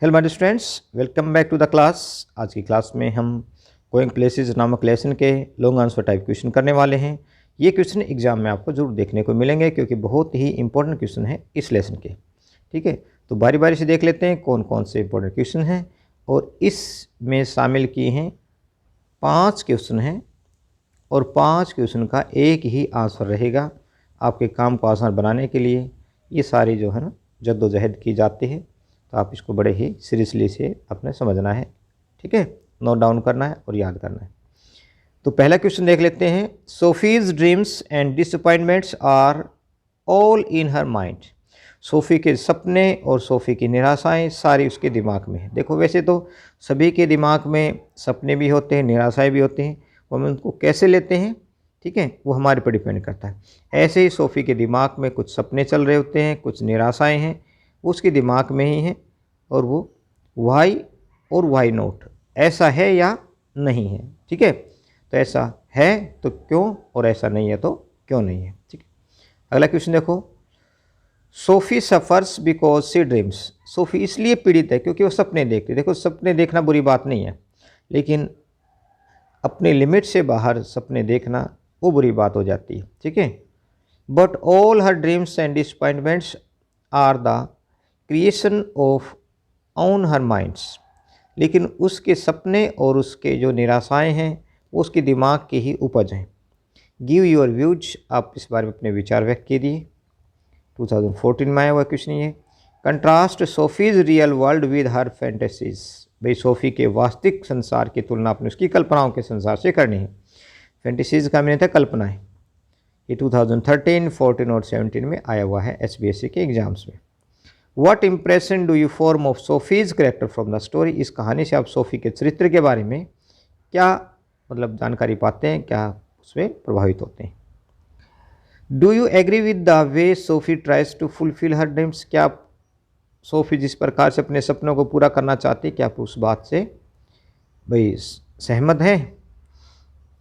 Hello my students, welcome back to the class. आज की class में हम गोइंग प्लेसेस नामक लेसन के लॉन्ग आंसर टाइप क्वेश्चन करने वाले हैं। ये क्वेश्चन एग्जाम में आपको जरूर देखने को मिलेंगे क्योंकि बहुत ही इंपॉर्टेंट क्वेश्चन है इस लेसन के। ठीक है, तो बारी बारी से देख लेते हैं कौन कौन से इंपॉर्टेंट क्वेश्चन हैं। और इसमें शामिल किए हैं 5 क्वेश्चन हैं और 5 क्वेश्चन का एक ही आंसर रहेगा। आपके काम को आसान बनाने के लिए ये सारी जो है ना जद्दोजहद की जाती है, तो आप इसको बड़े ही सीरियसली से अपने समझना है। ठीक है, नोट डाउन करना है और याद करना है। तो पहला क्वेश्चन देख लेते हैं। Sophie's dreams and disappointments are all in her mind. Sophie के सपने और सोफ़ी की निराशाएं सारी उसके दिमाग में है। देखो, वैसे तो सभी के दिमाग में सपने भी होते हैं, निराशाएं भी होती हैं, वो हम उनको कैसे लेते हैं, ठीक है, वो हमारे पर डिपेंड करता है। ऐसे ही सोफ़ी के दिमाग में कुछ सपने चल रहे होते हैं, कुछ निराशाएं हैं, वो उसके दिमाग में ही है। और वो वाई और वाई नोट, ऐसा है या नहीं है। ठीक है, तो ऐसा है तो क्यों, और ऐसा नहीं है तो क्यों नहीं है। ठीक है, अगला क्वेश्चन देखो। Sophie suffers because she dreams. Sophie इसलिए पीड़ित है क्योंकि वो सपने देखती है। देखो, सपने देखना बुरी बात नहीं है, लेकिन अपने लिमिट से बाहर सपने देखना वो बुरी बात हो जाती है। ठीक है, but all her dreams and disappointments are the creation of on her minds. लेकिन उसके सपने और उसके जो निराशाएं हैं वो उसके दिमाग की ही उपज हैं। गिव योर व्यूज, आप इस बारे में अपने विचार व्यक्त कीजिए। 2014 में आया हुआ क्वेश्चन ये। Contrast Sophie's real world with her fantasies. भाई, सोफ़ी के वास्तविक संसार की तुलना अपने उसकी कल्पनाओं के संसार से करनी है। फैंटेसीज का मीनिंग था कल्पनाएं। ये 2013, 14 और 17 में आया हुआ है SBSC के एग्जाम्स में। What impression do you form of Sophie's character from the story? इस कहानी से आप सोफ़ी के चरित्र के बारे में क्या मतलब जानकारी पाते हैं, क्या उसमें प्रभावित होते हैं। Do you agree with the way Sophie tries to fulfill her dreams? क्या आप सोफ़ी जिस प्रकार से अपने सपनों को पूरा करना चाहती है, क्या आप उस बात से भाई सहमत हैं?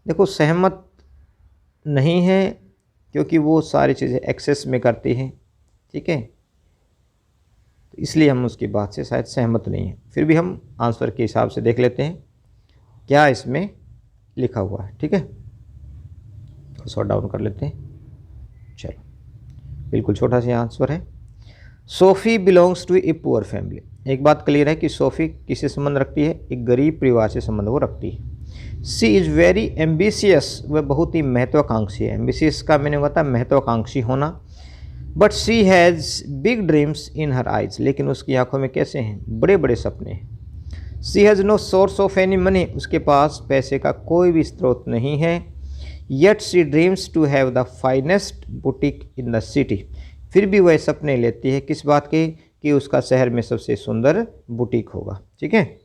देखो, सहमत नहीं है क्योंकि वो सारी चीज़ें एक्सेस में करती हैं। ठीक है, इसलिए हम उसकी बात से शायद सहमत नहीं हैं। फिर भी हम आंसर के हिसाब से देख लेते हैं क्या इसमें लिखा हुआ है। ठीक है, थोड़ा सॉर्ट डाउन कर लेते हैं। चलो, बिल्कुल छोटा सा आंसर है। Sophie belongs to a poor family. एक बात क्लियर है कि सोफ़ी किससे संबंध रखती है, एक गरीब परिवार से संबंध वो रखती है। सी इज़ वेरी एम्बिशियस, वह बहुत ही महत्वाकांक्षी है। एम्बिशियस का मीनिंग होता है महत्वाकांक्षी होना। But she has big dreams in her eyes, लेकिन उसकी आंखों में कैसे हैं, बड़े बड़े सपने हैं। She has no source of any money, उसके पास पैसे का कोई भी स्रोत नहीं है। Yet she dreams to have the finest boutique in the city, फिर भी वह सपने लेती है किस बात के, कि उसका शहर में सबसे सुंदर बुटीक होगा। ठीक है,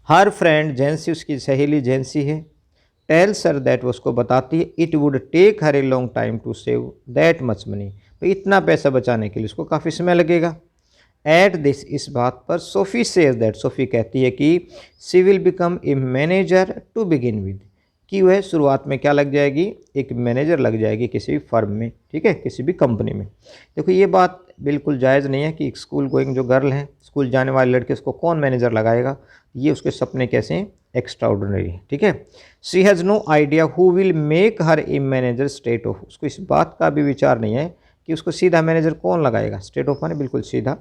हर फ्रेंड जेंसी, उसकी सहेली जेंसी है। टेल्स हर दैट, वो उसको बताती है, it would take her a long time to save that much money, तो इतना पैसा बचाने के लिए उसको काफ़ी समय लगेगा। एट दिस, इस बात पर सोफ़ी सेज दैट, सोफ़ी कहती है कि she will become a manager to begin with, कि वह शुरुआत में क्या लग जाएगी, एक मैनेजर लग जाएगी किसी भी फर्म में। ठीक है, किसी भी कंपनी में। देखो, ये बात बिल्कुल जायज़ नहीं है कि एक स्कूल गोइंग जो गर्ल है, स्कूल जाने वाले लड़के, उसको कौन मैनेजर लगाएगा। ये उसके सपने कैसे हैं, एक्स्ट्रा ऑर्डिनरी है। ठीक है, she has no idea who will make her a manager state of, उसको इस बात का भी विचार नहीं है कि उसको सीधा मैनेजर कौन लगाएगा। स्टेट ऑफ माने बिल्कुल सीधा।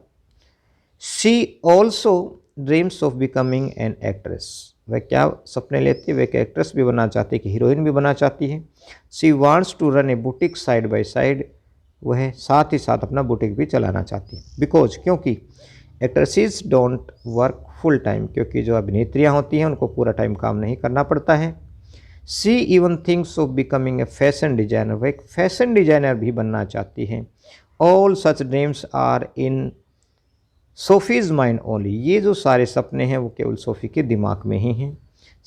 She also dreams of becoming an actress, वह क्या सपने लेती है, वह एक एक्ट्रेस भी बनना चाहती है, कि हीरोइन भी बनना चाहती है। She wants to run a boutique side by side, वह साथ ही साथ अपना बुटीक भी चलाना चाहती है। बिकॉज, क्योंकि actresses don't work full time, क्योंकि जो अभिनेत्रियां होती हैं उनको पूरा टाइम काम नहीं करना पड़ता है। She even thinks of becoming a fashion designer, वह एक फैशन डिजाइनर भी बनना चाहती हैं। All such dreams are in Sophie's mind only, ये जो सारे सपने हैं वो केवल सोफ़ी के दिमाग में ही हैं।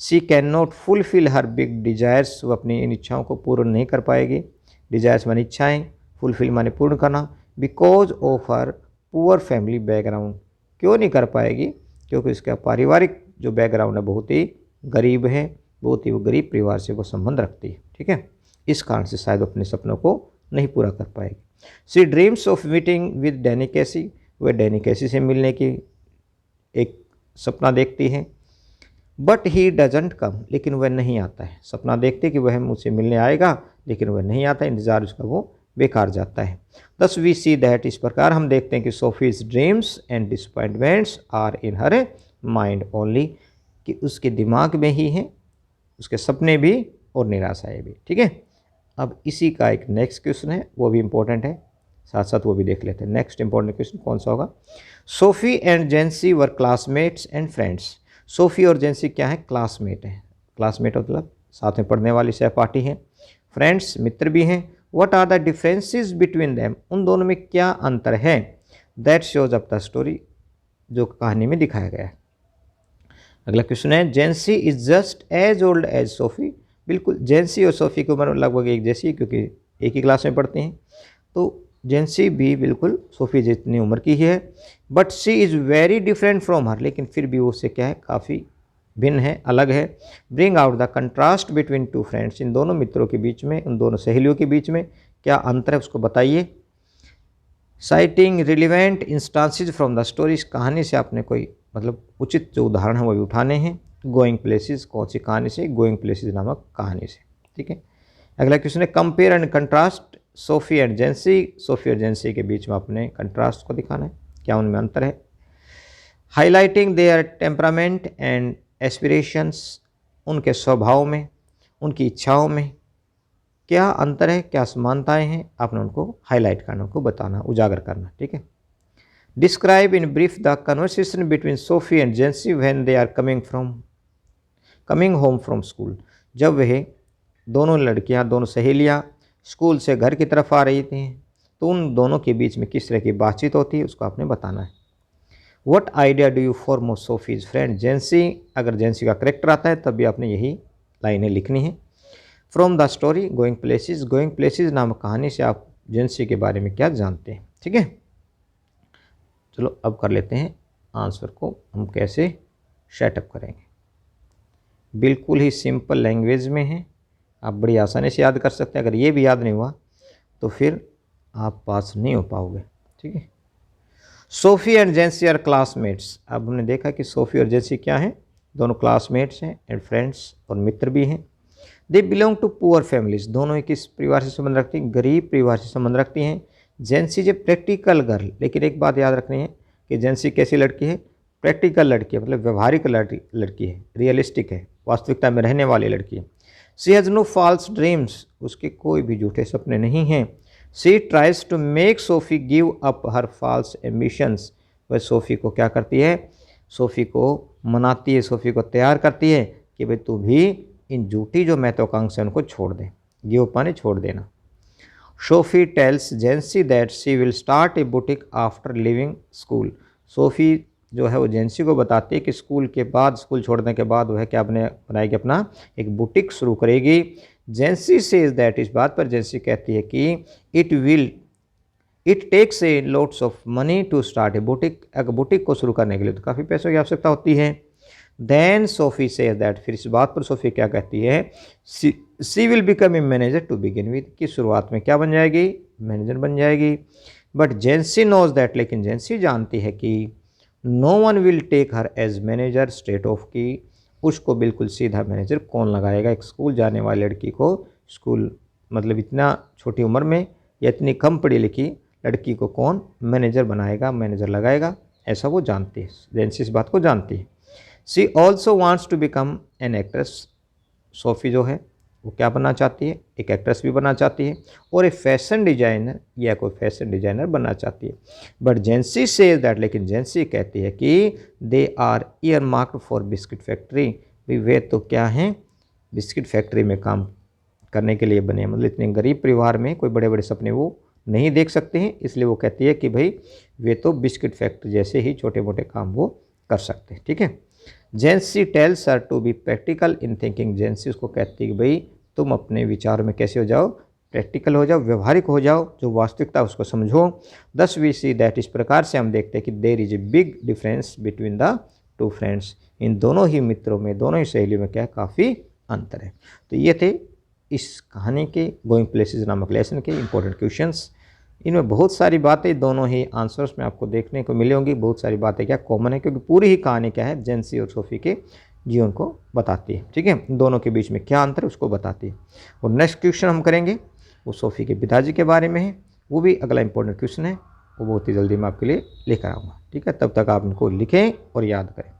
She can not fulfil her big desires, वो अपनी इन इच्छाओं को पूर्ण नहीं कर पाएगी। डिजायर्स माने इच्छाएं, फुलफिल माने पूर्ण करना। Because of her poor family background, क्यों नहीं कर पाएगी, क्योंकि उसका पारिवारिक जो बैकग्राउंड है बहुत ही गरीब है, बहुत ही वो गरीब परिवार से वो संबंध रखती है। ठीक है, इस कारण से शायद अपने सपनों को नहीं पूरा कर पाएगी। She dreams of meeting with Danny Casey, वह डैनी कैसी से मिलने की एक सपना देखती है, बट ही डजंट कम, लेकिन वह नहीं आता है। सपना देखते कि वह मुझसे मिलने आएगा, लेकिन वह नहीं आता, इंतज़ार उसका वो बेकार जाता है। दस वी सी दैट, इस प्रकार हम देखते हैं कि Sophie's dreams and disappointments are in her mind only, कि उसके दिमाग में ही हैं उसके सपने भी और निराशाएं भी। ठीक है, अब इसी का एक नेक्स्ट क्वेश्चन है, वो भी इंपॉर्टेंट है, साथ साथ वो भी देख लेते हैं। नेक्स्ट इंपॉर्टेंट क्वेश्चन कौन सा होगा? SoFi and जेंसी were classmates and friends. SoFi और जेंसी क्या है? क्लासमेट हैं। क्लासमेट मतलब साथ में पढ़ने वाली सहपाठी हैं। फ्रेंड्स मित्र भी हैं। What are the differences between them, उन दोनों में क्या अंतर है? That shows up the story, जो कहानी में दिखाया गया है। अगला क्वेश्चन है, Jansie is just as old as Sophie. बिल्कुल, जेंसी और सोफ़ी की उम्र लगभग एक जैसी है, क्योंकि एक ही क्लास में पढ़ते हैं। तो जेंसी भी बिल्कुल सोफ़ी जितनी उम्र की ही है, but she is very different from her, लेकिन फिर भी वो उससे क्या है, काफ़ी भिन्न है, अलग है। Bring out the contrast between two friends, इन दोनों मित्रों के बीच में, उन दोनों सहेलियों के बीच में क्या अंतर है उसको बताइए। Citing relevant instances from the story, इस कहानी से आपने कोई मतलब उचित जो उदाहरण है वो भी उठाने हैं। गोइंग प्लेसेस, कौन सी कहानी से? गोइंग प्लेसेस नामक कहानी से। ठीक है, अगला क्वेश्चन है, compare and contrast SoFi and जेंसी। SoFi और जेंसी के बीच में अपने कंट्रास्ट को दिखाना है, क्या उनमें अंतर है। Highlighting their temperament and aspirations, उनके स्वभाव में, उनकी इच्छाओं में क्या अंतर है, क्या समानताएं हैं, आपने उनको हाईलाइट करना, उनको बताना, उजागर करना। ठीक है, describe in brief the conversation between Sophie and Jansie when they are coming home from school. जब वह दोनों लड़कियां, दोनों सहेलियां स्कूल से घर की तरफ आ रही थी, तो उन दोनों के बीच में किस तरह की बातचीत होती है उसको आपने बताना है। What idea do you form of Sophie's friend Jansie, अगर जेंसी का करेक्टर आता है तब भी आपने यही लाइनें लिखनी है। From the story going places, going places नामक कहानी से आप जेंसी के बारे में क्या जानते हैं। ठीक है, चलो अब कर लेते हैं आंसर को हम कैसे सेटअप करेंगे। बिल्कुल ही सिंपल लैंग्वेज में है, आप बड़ी आसानी से याद कर सकते हैं। अगर ये भी याद नहीं हुआ तो फिर आप पास नहीं हो पाओगे। ठीक है, Sophie and Jansie are classmates. अब हमने देखा कि सोफ़ी और जेंसी क्या हैं, दोनों क्लासमेट्स हैं एंड फ्रेंड्स, और मित्र भी हैं। They belong to poor families, दोनों ही किस परिवार से संबंध रखती हैं? गरीब परिवार से संबंध रखती हैं। जेंसी जो प्रैक्टिकल गर्ल, लेकिन एक बात याद रखनी है कि जेंसी कैसी लड़की है? प्रैक्टिकल लड़की है, मतलब व्यवहारिक लड़की है, रियलिस्टिक है, वास्तविकता में रहने वाली लड़की है। She has no false dreams, उसके कोई भी झूठे सपने नहीं हैं। She tries to make Sophie give up her false ambitions, वह सोफ़ी को क्या करती है? सोफ़ी को मनाती है, सोफ़ी को तैयार करती है कि भाई तू भी इन झूठी जो महत्वाकांक्षा उनको छोड़ दे, गिव अप माने छोड़ देना। Sophie tells Jansie that she will start a boutique after living school, Sophie जो है वो जेंसी को बताती है कि स्कूल के बाद, स्कूल छोड़ने के बाद वह क्या बनाएगी? अपना एक बुटीक शुरू करेगी। जेंसी सेज दैट, इस बात पर जेंसी कहती है कि it takes a lots of money to start a boutique, अगर बुटीक को शुरू करने के लिए तो काफ़ी पैसों की आवश्यकता होती है। देन सोफ़ी सेज दैट, फिर इस बात पर सोफ़ी क्या कहती है? She will become a manager to begin with, की शुरुआत में क्या बन जाएगी? मैनेजर बन जाएगी। बट जेंसी नोज दैट, लेकिन जेंसी जानती है कि no one will take her as manager straight off, की उसको बिल्कुल सीधा मैनेजर कौन लगाएगा? एक स्कूल जाने वाली लड़की को, स्कूल मतलब इतना छोटी उम्र में या इतनी कम पढ़ी लिखी लड़की को कौन मैनेजर बनाएगा, मैनेजर लगाएगा? ऐसा वो जानती है, जेंसी इस बात को जानती है। She also wants to become an actress, Sophie जो है वो क्या बनना चाहती है? एक एक्ट्रेस भी बनना चाहती है, और एक फैशन डिजाइनर या कोई फैशन डिजाइनर बनना चाहती है। बट जेंसी सेज दैट, लेकिन जेंसी कहती है कि they are ear marked for biscuit factory, भी वे तो क्या हैं? बिस्किट फैक्ट्री में काम करने के लिए बने, मतलब इतने गरीब परिवार में कोई बड़े बड़े सपने वो नहीं देख सकते हैं, इसलिए वो कहती है कि भाई वे तो बिस्किट फैक्ट्री जैसे ही छोटे मोटे काम वो कर सकते हैं। ठीक है, Jansie tells her to be practical in thinking, Jansie उसको कहती है कि भाई तुम अपने विचारों में कैसे हो जाओ? प्रैक्टिकल हो जाओ, व्यवहारिक हो जाओ, जो वास्तविकता उसको समझो। दस वी सी दैट, इस प्रकार से हम देखते हैं कि there is a big difference between the two friends, इन दोनों ही मित्रों में, दोनों ही सहेलियों में क्या काफ़ी अंतर है। तो ये थे इस कहानी के गोइंग प्लेसेस नामक लेसन के इंपॉर्टेंट क्वेश्चंस। इनमें बहुत सारी बातें दोनों ही आंसर्स में आपको देखने को मिली होंगी। बहुत सारी बातें क्या कॉमन है, क्योंकि पूरी ही कहानी क्या है, जेंसी और सोफ़ी के जीवन को बताती है। ठीक है, दोनों के बीच में क्या अंतर है उसको बताती है। और नेक्स्ट क्वेश्चन हम करेंगे वो सोफ़ी के पिताजी के बारे में है, वो भी अगला इंपॉर्टेंट क्वेश्चन है, वो बहुत ही जल्दी मैं आपके लिए लेकर आऊँगा। ठीक है, तब तक आप इनको लिखें और याद करें।